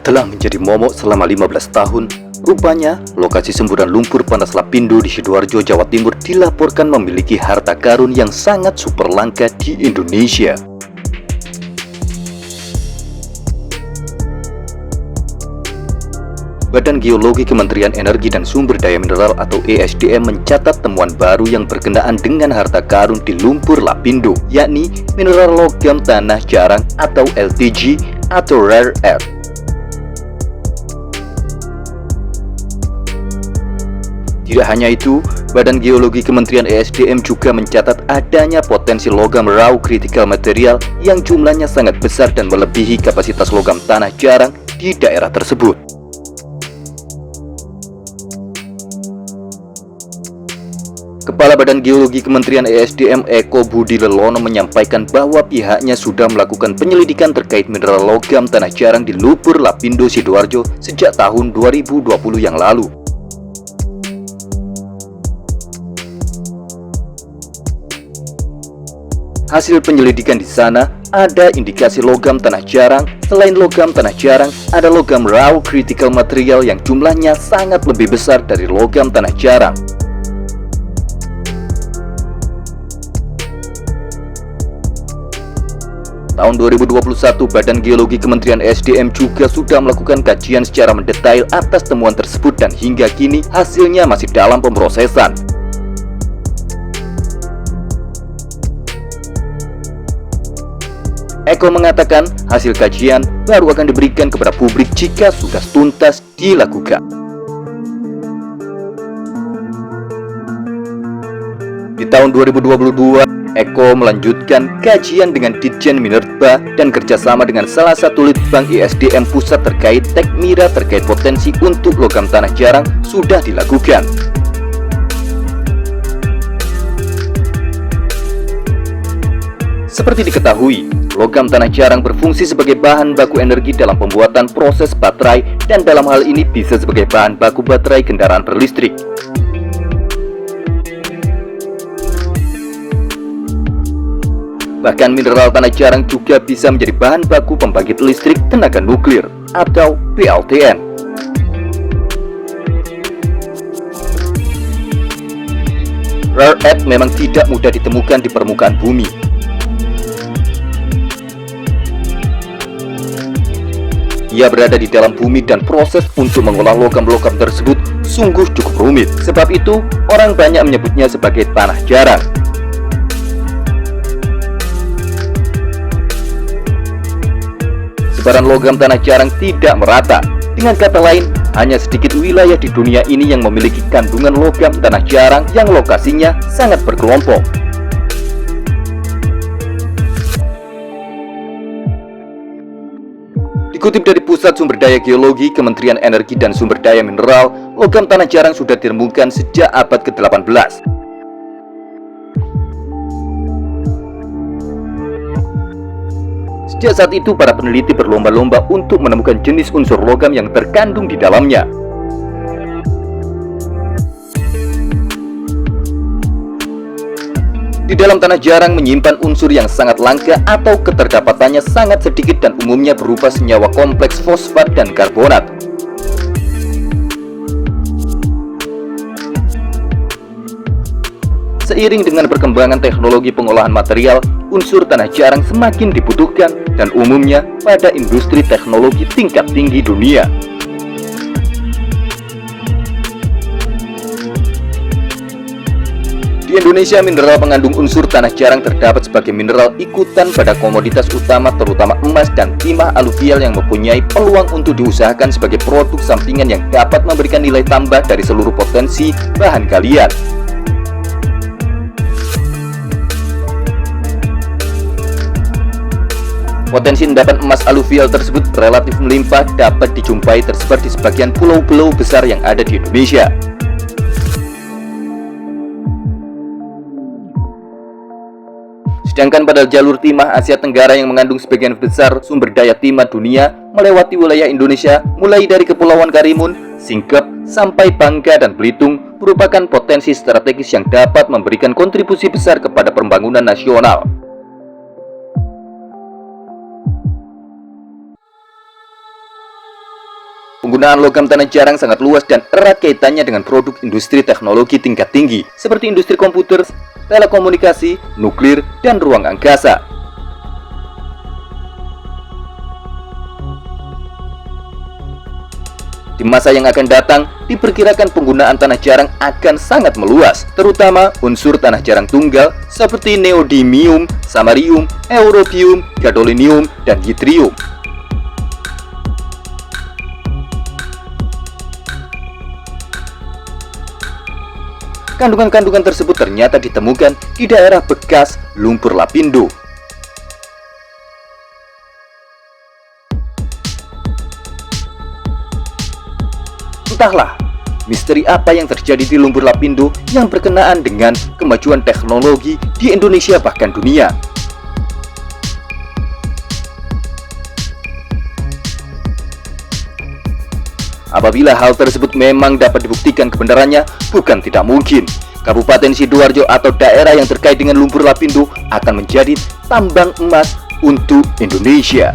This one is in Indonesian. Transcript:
Setelah menjadi momok selama 15 tahun, rupanya lokasi semburan lumpur panas Lapindo di Sidoarjo, Jawa Timur dilaporkan memiliki harta karun yang sangat super langka di Indonesia. Badan Geologi Kementerian Energi dan Sumber Daya Mineral atau ESDM mencatat temuan baru yang berkenaan dengan harta karun di lumpur Lapindo, yakni mineral logam tanah jarang atau LTG atau Rare Earth. Tidak hanya itu, Badan Geologi Kementerian ESDM juga mencatat adanya potensi logam raw critical material yang jumlahnya sangat besar dan melebihi kapasitas logam tanah jarang di daerah tersebut. Kepala Badan Geologi Kementerian ESDM Eko Budi Lelono menyampaikan bahwa pihaknya sudah melakukan penyelidikan terkait mineral logam tanah jarang di lumpur Lapindo Sidoarjo sejak tahun 2020 yang lalu. Hasil penyelidikan di sana ada indikasi logam tanah jarang. Selain logam tanah jarang, ada logam raw critical material yang jumlahnya sangat lebih besar dari logam tanah jarang. Tahun 2021, Badan Geologi Kementerian ESDM juga sudah melakukan kajian secara mendetail atas temuan tersebut dan hingga kini hasilnya masih dalam pemrosesan. Eko mengatakan hasil kajian baru akan diberikan kepada publik jika sudah tuntas dilakukan. Di tahun 2022, Eko melanjutkan kajian dengan Ditjen Minerba dan kerjasama dengan salah satu litbang ESDM pusat terkait Tekmira terkait potensi untuk logam tanah jarang sudah dilakukan. Seperti diketahui, logam tanah jarang berfungsi sebagai bahan baku energi dalam pembuatan proses baterai dan dalam hal ini bisa sebagai bahan baku baterai kendaraan berlistrik. Bahkan mineral tanah jarang juga bisa menjadi bahan baku pembangkit listrik tenaga nuklir atau PLTN. Rare earth memang tidak mudah ditemukan di permukaan bumi. Ia berada di dalam bumi dan proses untuk mengolah logam-logam tersebut sungguh cukup rumit. Sebab itu, orang banyak menyebutnya sebagai tanah jarang. Sebaran logam tanah jarang tidak merata. Dengan kata lain, hanya sedikit wilayah di dunia ini yang memiliki kandungan logam tanah jarang yang lokasinya sangat berkelompok. Dikutip dari Pusat Sumber Daya Geologi Kementerian Energi dan Sumber Daya Mineral, logam tanah jarang sudah ditemukan sejak abad ke-18. Sejak saat itu, para peneliti berlomba-lomba untuk menemukan jenis unsur logam yang terkandung di dalamnya. Di dalam tanah jarang menyimpan unsur yang sangat langka atau keterdapatannya sangat sedikit dan umumnya berupa senyawa kompleks fosfat dan karbonat. Seiring dengan perkembangan teknologi pengolahan material, unsur tanah jarang semakin dibutuhkan dan umumnya pada industri teknologi tingkat tinggi dunia. Di Indonesia, mineral pengandung unsur tanah jarang terdapat sebagai mineral ikutan pada komoditas utama terutama emas dan timah aluvial yang mempunyai peluang untuk diusahakan sebagai produk sampingan yang dapat memberikan nilai tambah dari seluruh potensi bahan galian. Potensi endapan emas aluvial tersebut relatif melimpah dapat dijumpai tersebar di sebagian pulau-pulau besar yang ada di Indonesia. Sedangkan pada jalur timah Asia Tenggara yang mengandung sebagian besar sumber daya timah dunia melewati wilayah Indonesia mulai dari Kepulauan Karimun, Singkep, sampai Bangka dan Belitung merupakan potensi strategis yang dapat memberikan kontribusi besar kepada pembangunan nasional. Penggunaan logam tanah jarang sangat luas dan erat kaitannya dengan produk industri teknologi tingkat tinggi, seperti industri komputer, telekomunikasi, nuklir, dan ruang angkasa. Di masa yang akan datang, diperkirakan penggunaan tanah jarang akan sangat meluas, terutama unsur tanah jarang tunggal seperti neodymium, samarium, europium, gadolinium, dan yttrium. Kandungan-kandungan tersebut ternyata ditemukan di daerah bekas lumpur Lapindo. Entahlah, misteri apa yang terjadi di lumpur Lapindo yang berkenaan dengan kemajuan teknologi di Indonesia bahkan dunia. Apabila hal tersebut memang dapat dibuktikan kebenarannya, bukan tidak mungkin Kabupaten Sidoarjo atau daerah yang terkait dengan lumpur Lapindo akan menjadi tambang emas untuk Indonesia.